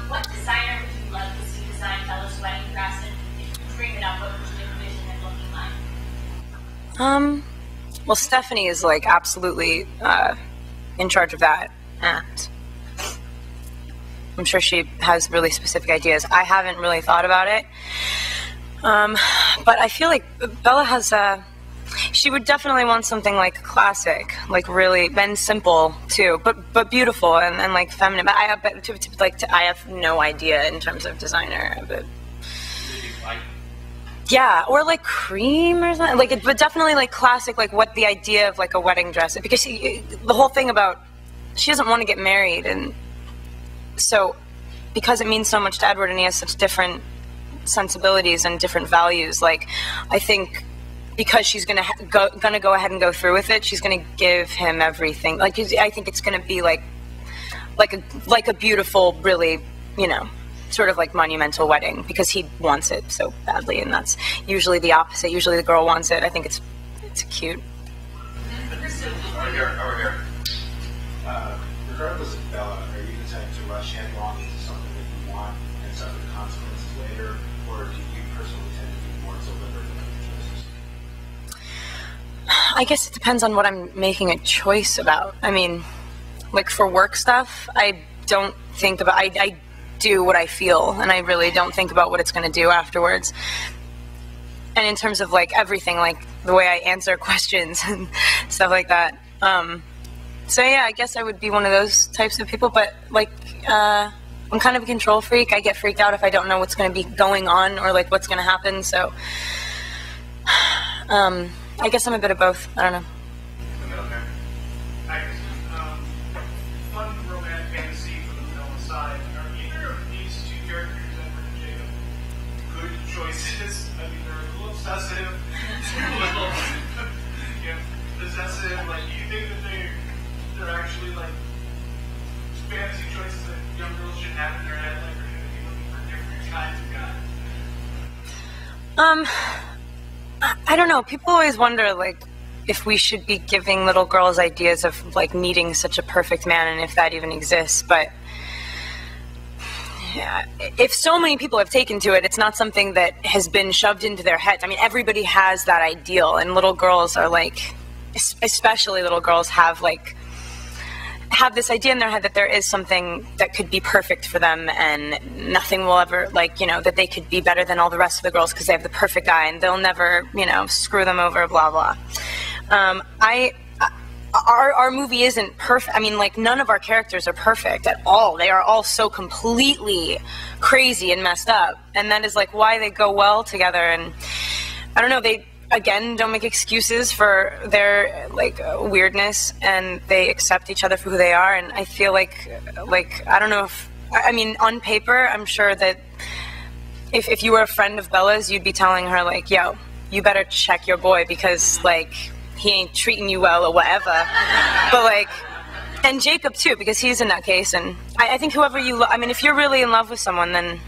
What designer would you love to see design Bella's wedding dress, and if you dream it up, what would you envision it looking like? Well, Stephanie is like absolutely in charge of that, and I'm sure she has really specific ideas. I haven't really thought about it, but I feel like Bella has she would definitely want something like classic, like really, and simple too, but beautiful and like feminine. But I have no idea in terms of designer, but yeah, or like cream or something. Like, but definitely like classic, like what the idea of like a wedding dress. Because the whole thing about she doesn't want to get married, and so because it means so much to Edward, and he has such different sensibilities and different values. Like, I think because she's gonna go ahead and go through with it, she's gonna give him everything. Like, I think it's gonna be like a beautiful, really, you know, sort of like monumental wedding, because he wants it so badly, and that's usually the opposite. Usually the girl wants it. I think it's cute. Over here. Regardless of Bella, are you the type to rush headlong into something that you want and suffer the consequences later, or do you personally tend to be more deliberate about your choices? I guess it depends on what I'm making a choice about. I mean, like for work stuff, I don't think about. I do what I feel, and I really don't think about what it's going to do afterwards. And in terms of like everything, like the way I answer questions and stuff like that. So yeah, I guess I would be one of those types of people, but like I'm kind of a control freak. I get freaked out if I don't know what's going to be going on or like what's going to happen. So I guess I'm a bit of both. I don't know. Fun romantic fantasy for the film aside, are either of these two characters, Edward and Jacob, good choices? I mean, they're a little obsessive, a little possessive. Like, do you think that they're actually like fantasy choices that young girls should have in their head? Like, or should they be looking for different kinds of guys? I don't know. People always wonder, like, if we should be giving little girls ideas of, like, meeting such a perfect man, and if that even exists. But yeah, if so many people have taken to it, it's not something that has been shoved into their heads. I mean, everybody has that ideal, and little girls are, like, especially little girls have this idea in their head that there is something that could be perfect for them, and nothing will ever, like, you know, that they could be better than all the rest of the girls because they have the perfect guy and they'll never, you know, screw them over, blah, blah. Our movie isn't perfect. I mean, like, none of our characters are perfect at all. They are all so completely crazy and messed up, and that is, like, why they go well together. And I don't know, they, again, don't make excuses for their, like, weirdness, and they accept each other for who they are. And I feel like, I don't know if, I mean, on paper, I'm sure that if you were a friend of Bella's, you'd be telling her, like, yo, you better check your boy, because, like, he ain't treating you well or whatever. But, like, and Jacob too, because he's a nutcase. And I think whoever you I mean, if you're really in love with someone, then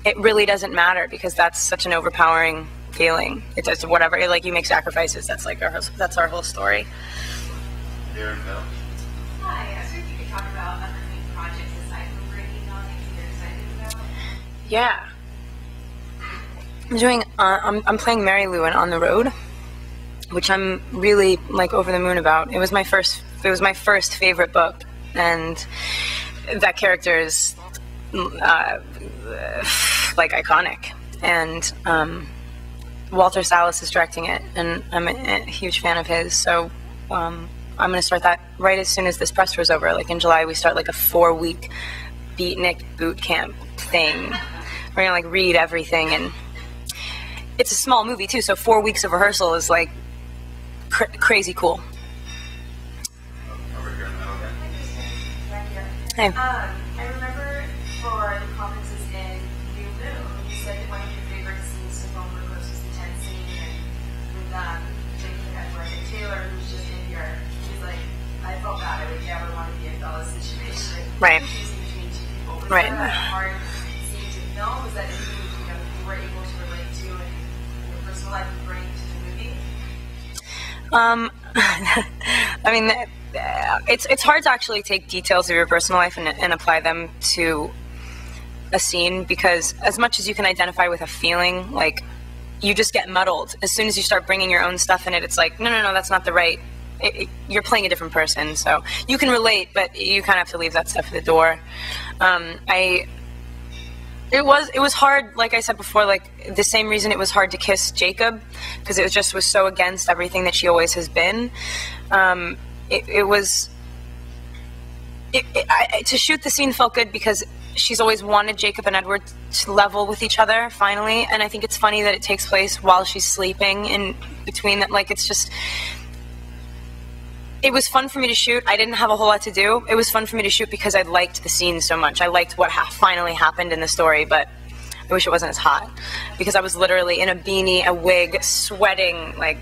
it really doesn't matter, because that's such an overpowering feeling. It does whatever, like, you make sacrifices. That's like that's our whole story. Darren Bell. Hi, I was wondering if you could talk about upcoming projects aside from Breaking On that you're excited about. Yeah, I'm doing. I'm playing Mary Lou in On the Road, which I'm really, like, over the moon about. It was my first favorite book, and that character is like iconic. And Walter Sallis is directing it, and I'm a huge fan of his. So I'm going to start that right as soon as this press tour is over. Like, in July, we start, like, a 4-week beatnik boot camp thing. We're going to, like, read everything, and it's a small movie too, so 4 weeks of rehearsal is, like, crazy cool. Over here, okay. Right here. Hey. I remember for the conferences in New Moon, you said that one of your favorite scenes to film, of course, was the tent scene, and with Jacob, Edward, and Taylor, who's just in here. She's like, I felt bad. I would never want to be in Bella's situation. Right. Choosing between two people. Was Right. that a hard scene to film? Was that anything you were able to relate to in your personal life and bring to the movie? I mean, it's hard to actually take details of your personal life and apply them to a scene, because as much as you can identify with a feeling, like, you just get muddled. As soon as you start bringing your own stuff in it, it's like, no, that's not the right, you're playing a different person. So you can relate, but you kind of have to leave that stuff at the door. It was hard, like I said before, like the same reason it was hard to kiss Jacob, because it was so against everything that she always has been. To shoot the scene felt good because she's always wanted Jacob and Edward to level with each other, finally, and I think it's funny that it takes place while she's sleeping in between that. Like, it's just, it was fun for me to shoot. I didn't have a whole lot to do. It was fun for me to shoot because I liked the scene so much. I liked what finally happened in the story, but I wish it wasn't as hot, because I was literally in a beanie, a wig, sweating, like,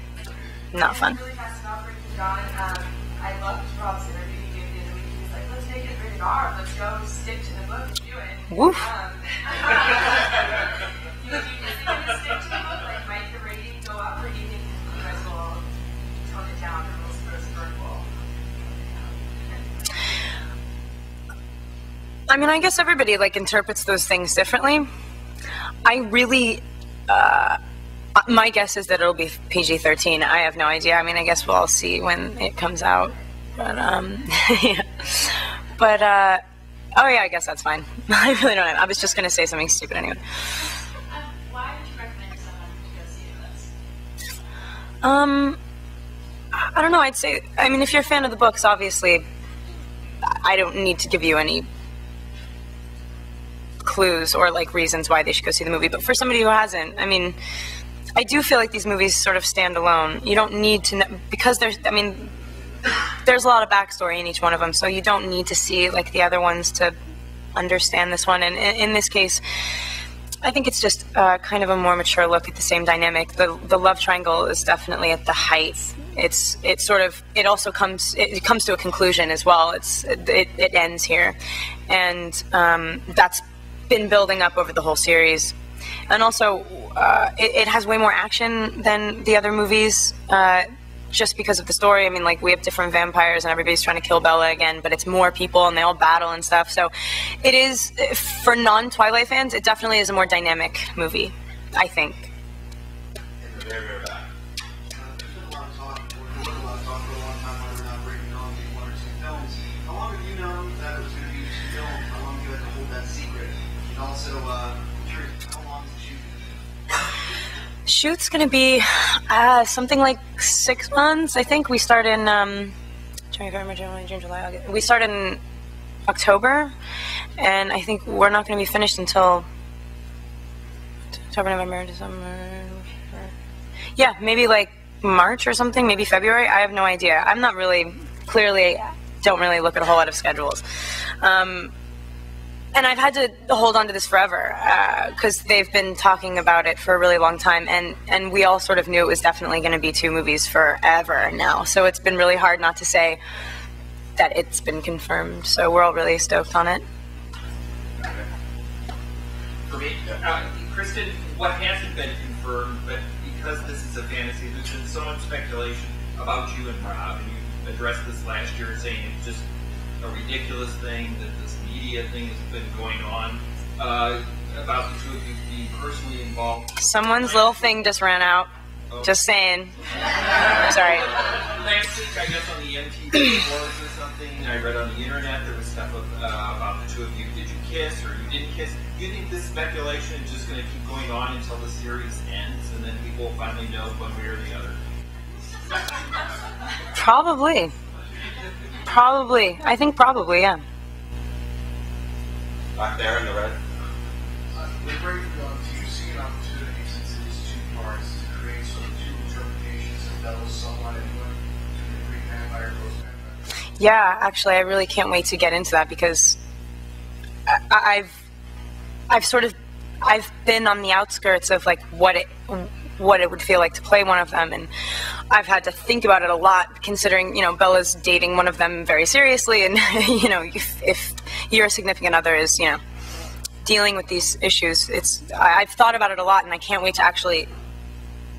not fun. Really fast about Breaking Dawn. I loved Rob's interview he gave the other week. He was like, let's make it rated R. Let's go stick to the book and do it. Woof. You think it's going to stick to the book? Like, might the rating go up, or do you think you guys will tone it down, or will Spurs will? I mean, I guess everybody, like, interprets those things differently. I really, my guess is that it'll be PG-13. I have no idea. I mean, I guess we'll all see when it comes out. But, yeah. But, oh yeah, I guess that's fine. I really don't know. I was just going to say something stupid anyway. Why would you recommend someone to go see this? I don't know. I'd say, I mean, if you're a fan of the books, obviously, I don't need to give you any clues or, like, reasons why they should go see the movie. But for somebody who hasn't, I mean, I do feel like these movies sort of stand alone. You don't need to know, because there's a lot of backstory in each one of them, so you don't need to see, like, the other ones to understand this one. And in this case, I think it's just kind of a more mature look at the same dynamic. The love triangle is definitely at the height. It also comes to a conclusion as well. It ends here, and that's been building up over the whole series. And also, it has way more action than the other movies, just because of the story. I mean, like, we have different vampires and everybody's trying to kill Bella again, but it's more people and they all battle and stuff. So it is, for non-Twilight fans, it definitely is a more dynamic movie, I think. In the very, very back. There's been a lot of talk, we've been a lot of talk for a long time whether or not Breaking Dawn being one or two films. How long have you known that it was going to be two films? How long have you had to hold that secret? And also, curious, how long is the shoot? Shoot's gonna be something like 6 months. I think we start in June, July, August. We start in October, and I think we're not gonna be finished until October, November, December. Yeah, maybe like March or something, maybe February. I have no idea. I'm not really, clearly, don't really look at a whole lot of schedules. And I've had to hold on to this forever, because they've been talking about it for a really long time, and we all sort of knew it was definitely going to be 2 movies forever now. So it's been really hard not to say that it's been confirmed. So we're all really stoked on it. For me, Kristen, what hasn't been confirmed, but because this is a fantasy, there's been so much speculation about you and Rob, and you addressed this last year saying it's just a ridiculous thing, that this media thing has been going on, about the two of you being personally involved. Someone's little thing just ran out. Oh. Just saying. Sorry. Last week, I guess on the MTV Awards or something, I read on the internet there was stuff about the two of you. Did you kiss or you didn't kiss? Do you think this speculation is just going to keep going on until the series ends, and then people will finally know one way or the other? Probably. Probably. I think probably, yeah. Back there in the red. With Breaking Dawn, do you see an opportunity, since it is 2 parts, to create sort of 2 interpretations of Bella's somewhat anyway? The Greek vampire, ghost vampire? Yeah, actually, I really can't wait to get into that, because I've been on the outskirts of, like, what it would feel like to play one of them, and I've had to think about it a lot, considering, you know, Bella's dating one of them very seriously, and, you know, if your significant other is, you know, dealing with these issues, I've thought about it a lot, and I can't wait to actually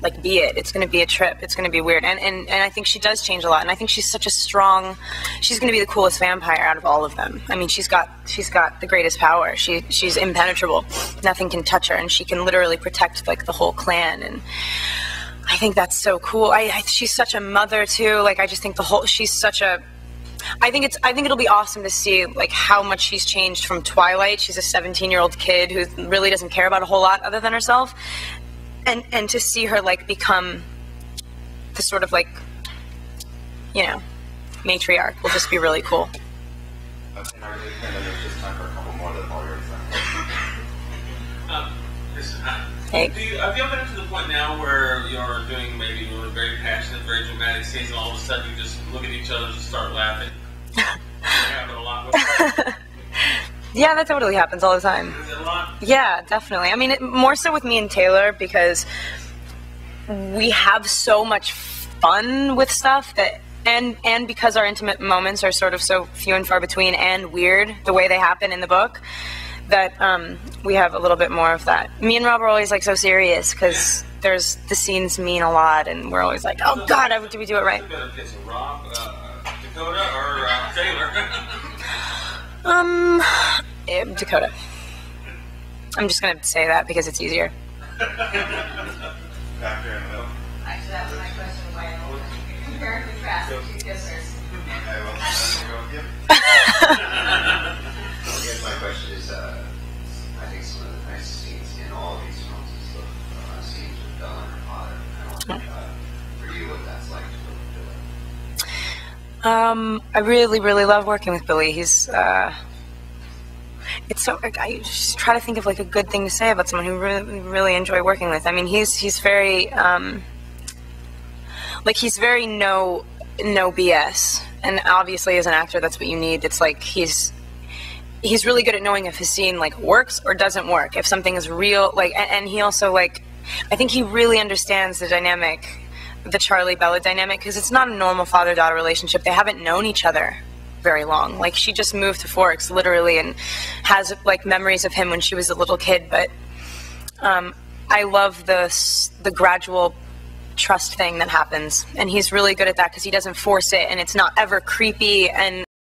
like be it. It's going to be a trip. It's going to be weird. And I think she does change a lot. And I think she's such a strong, she's going to be the coolest vampire out of all of them. I mean, she's got the greatest power. She's impenetrable. Nothing can touch her, and she can literally protect like the whole clan. And I think that's so cool. She's such a mother too. Like I just think she's such a, I think it'll be awesome to see like how much she's changed from Twilight. She's a 17-year-old kid who really doesn't care about a whole lot other than herself. And to see her like become the sort of like, you know, matriarch will just be really cool. Okay, I really think that there's just time for a couple more that I'll already Kristen, Hey. Have you ever been to the point now where you're doing maybe very passionate, very dramatic scenes, and all of a sudden you just look at each other and just start laughing? It happen a lot with you? Yeah, that totally happens all the time. Is it a lot? Yeah, definitely. I mean, more so with me and Taylor because we have so much fun with stuff that, and because our intimate moments are sort of so few and far between and weird the way they happen in the book, that we have a little bit more of that. Me and Rob are always like so serious because the scenes mean a lot, and we're always like, oh God, did we do it right? It's Rob, Dakota, or Taylor? Dakota. I'm just gonna say that because it's easier. back there in the middle. Actually, that was my question. Why compare and contrast the two kissers? Okay, well, I'm gonna go with you. I guess my question is, I think some of the nicest scenes in all of these films is the scenes with Bella and her father. I don't know for you what that's like to do it. I really, really love working with Billy. He's, it's so, I just try to think of like a good thing to say about someone who really, really enjoy working with. I mean, he's very, like he's very no BS. And obviously as an actor, that's what you need. It's like he's really good at knowing if his scene like works or doesn't work. If something is real, like, and he also like, I think he really understands the dynamic, the Charlie-Bella dynamic, because it's not a normal father-daughter relationship. They haven't known each other very long. Like, she just moved to Forks, literally, and has, like, memories of him when she was a little kid. But I love the gradual trust thing that happens. And he's really good at that because he doesn't force it, and it's not ever creepy. And